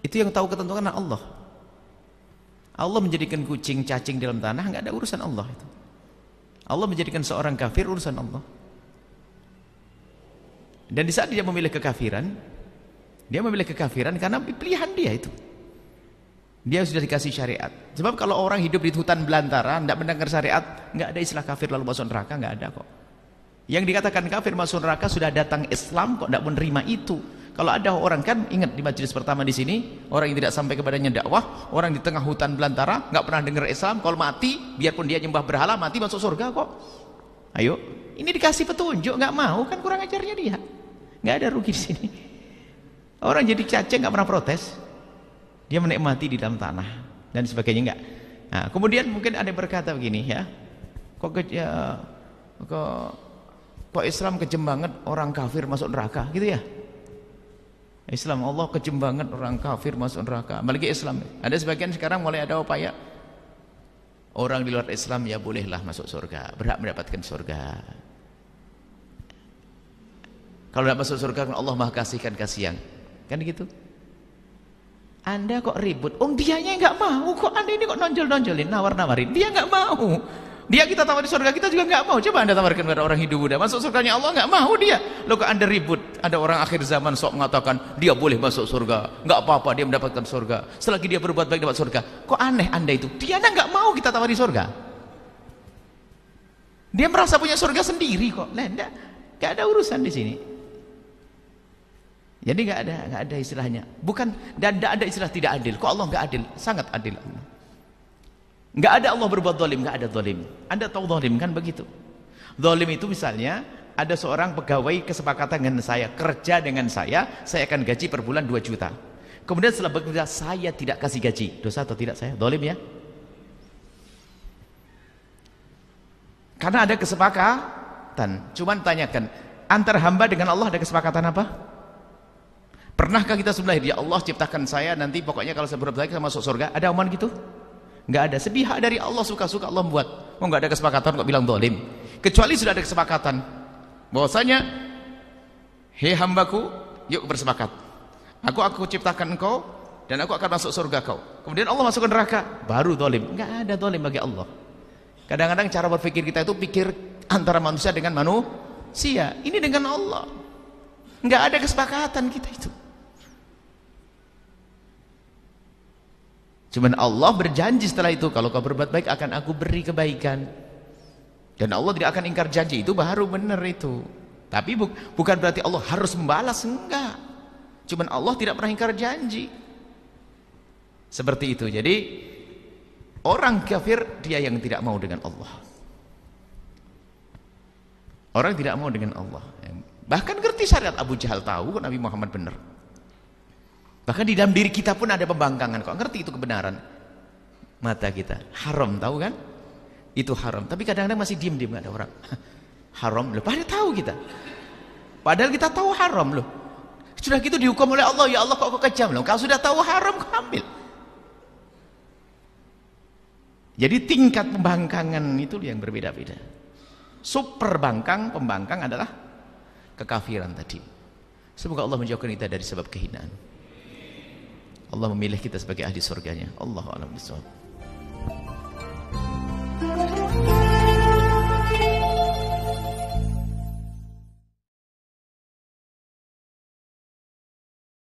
Itu yang tahu ketentuan Allah. Allah menjadikan kucing, cacing dalam tanah, nggak ada urusan Allah itu. Allah menjadikan seorang kafir urusan Allah. Dan di saat dia memilih kekafiran, dia memilih kekafiran karena pilihan dia itu. Dia sudah dikasih syariat. Sebab kalau orang hidup di hutan belantara, tidak mendengar syariat, nggak ada istilah kafir lalu masuk neraka, nggak ada kok. Yang dikatakan kafir masuk neraka sudah datang Islam kok tidak menerima itu. Kalau ada orang, kan ingat di majelis pertama di sini, orang yang tidak sampai kepadanya dakwah, orang di tengah hutan belantara, nggak pernah dengar Islam, kalau mati, biarpun dia nyembah berhala, mati masuk surga kok. Ayo, ini dikasih petunjuk, nggak mau, kan kurang ajarnya dia. Nggak ada rugi di sini. Orang jadi cacing nggak pernah protes, dia menikmati di dalam tanah dan sebagainya, enggak. Nah, kemudian mungkin ada yang berkata begini ya, kok Islam kejem banget orang kafir masuk neraka gitu ya. Islam Allah kejem banget orang kafir masuk neraka, apalagi Islam. Ada sebagian sekarang mulai ada upaya orang di luar Islam ya bolehlah masuk surga, berhak mendapatkan surga. Kalau tidak masuk surga Allah Maha kasihkan kasihan, kan gitu. Anda kok ribut? Dianya nggak mau kok. Anda ini kok nonjol-nonjolin, nawar-nawarin. Dia nggak mau. Dia kita tawar di surga, kita juga nggak mau. Coba Anda tawarkan kepada orang hidup muda, masuk surganya Allah, nggak mau dia. Loh kok Anda ribut? Ada orang akhir zaman sok mengatakan dia boleh masuk surga, nggak apa-apa dia mendapatkan surga. Selagi dia berbuat baik dapat surga. Kok aneh Anda itu? Dia nggak mau kita tawari surga. Dia merasa punya surga sendiri kok. Nggak ada urusan di sini. Jadi nggak ada istilahnya. Bukan, dan tidak ada istilah tidak adil. Kok Allah nggak adil? Sangat adil Allah. Nggak ada Allah berbuat zalim, nggak ada zalim. Anda tahu zalim kan begitu. Zalim itu misalnya ada seorang pegawai kesepakatan dengan saya, kerja dengan saya akan gaji per bulan 2 juta. Kemudian setelah bekerja saya tidak kasih gaji. Dosa atau tidak saya? Zalim ya? Karena ada kesepakatan. Cuman tanyakan, antar hamba dengan Allah ada kesepakatan apa? Pernahkah kita sebelah ya Allah ciptakan saya nanti pokoknya kalau saya berbuat baik saya masuk surga? Ada omongan gitu? Nggak ada. Sepihak dari Allah, suka-suka Allah buat. Nggak ada kesepakatan kok bilang zalim. Kecuali sudah ada kesepakatan bahwasanya, hei hambaku, yuk bersepakat. Aku ciptakan engkau dan aku akan masuk surga kau. Kemudian Allah masuk ke neraka, baru zalim. Nggak ada zalim bagi Allah. Kadang-kadang cara berpikir kita itu pikir antara manusia dengan manusia. Ini dengan Allah. Nggak ada kesepakatan kita itu. Cuman Allah berjanji setelah itu, kalau kau berbuat baik akan aku beri kebaikan. Dan Allah tidak akan ingkar janji, itu baru benar itu. Tapi bukan berarti Allah harus membalas, enggak. Cuman Allah tidak pernah ingkar janji. Seperti itu. Jadi orang kafir dia yang tidak mau dengan Allah. Orang tidak mau dengan Allah. Bahkan ngerti syariat, Abu Jahal tahu Nabi Muhammad benar. Bahkan di dalam diri kita pun ada pembangkangan, kok ngerti itu kebenaran. Mata kita haram, tahu kan? Itu haram. Tapi kadang-kadang masih diem-diem, ada orang haram loh, padahal tahu kita. Padahal kita tahu haram loh. Sudah gitu dihukum oleh Allah, ya Allah kok kejam loh. Kalau sudah tahu haram kok ambil. Jadi tingkat pembangkangan itu yang berbeda-beda. Super bangkang, pembangkang adalah kekafiran tadi. Semoga Allah menjauhkan kita dari sebab kehinaan. Allah memilih kita sebagai ahli surganya. Allahu a'lam bishawab.